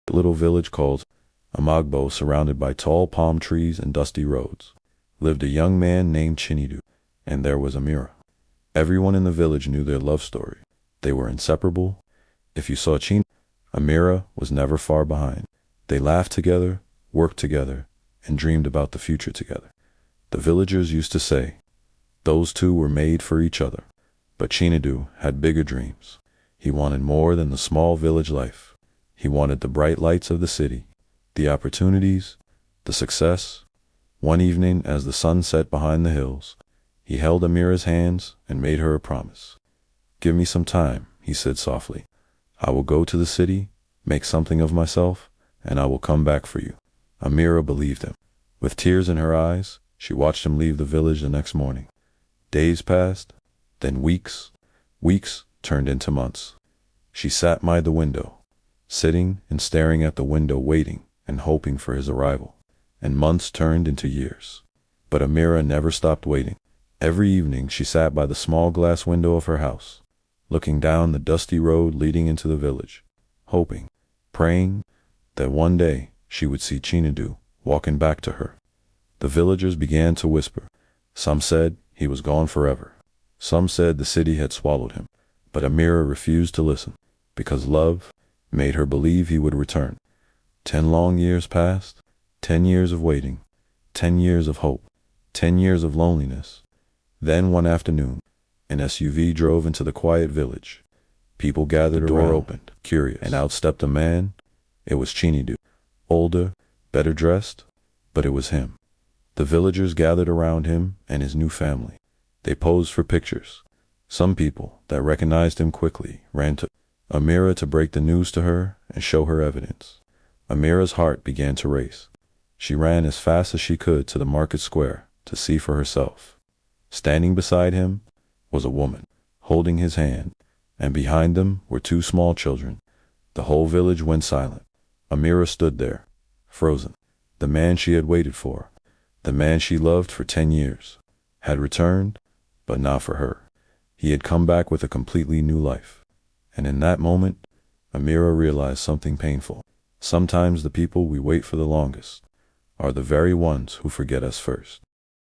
A little village called Amagbo, surrounded by tall palm trees and dusty roads, lived a young man named Chinidu, and there was Amira. Everyone in the village knew their love story. They were inseparable. If you saw Chinidu, Amira was never far behind. They laughed together, worked together, and dreamed about the future together. The villagers used to say, those two were made for each other. But Chinidu had bigger dreams. He wanted more than the small village life. He wanted the bright lights of the city, the opportunities, the success. One evening, as the sun set behind the hills, he held Amira's hands and made her a promise. Give me some time, he said softly. I will go to the city, make something of myself, and I will come back for you. Amira believed him. With tears in her eyes, she watched him leave the village the next morning. Days passed, then weeks. Weeks turned into months. She sat by the window, sitting and staring at the window, waiting and hoping for his arrival. And months turned into years. But Amira never stopped waiting. Every evening she sat by the small glass window of her house, looking down the dusty road leading into the village, hoping, praying that one day she would see Chinidu walking back to her. The villagers began to whisper. Some said he was gone forever. Some said the city had swallowed him. But Amira refused to listen, because love made her believe he would return. 10 long years passed, 10 years of waiting, 10 years of hope, 10 years of loneliness. Then one afternoon, an SUV drove into the quiet village. People gathered around. The door opened, curious, and out stepped a man. It was Chinidu, older, better dressed, but it was him. The villagers gathered around him and his new family. They posed for pictures. Some people that recognized him quickly ran to Amira to break the news to her and show her evidence. Amira's heart began to race. She ran as fast as she could to the market square to see for herself. Standing beside him was a woman, holding his hand, and behind them were 2 small children. The whole village went silent. Amira stood there, frozen. The man she had waited for, the man she loved for 10 years, had returned, but not for her. He had come back with a completely new life. And in that moment, Amira realized something painful. Sometimes the people we wait for the longest are the very ones who forget us first.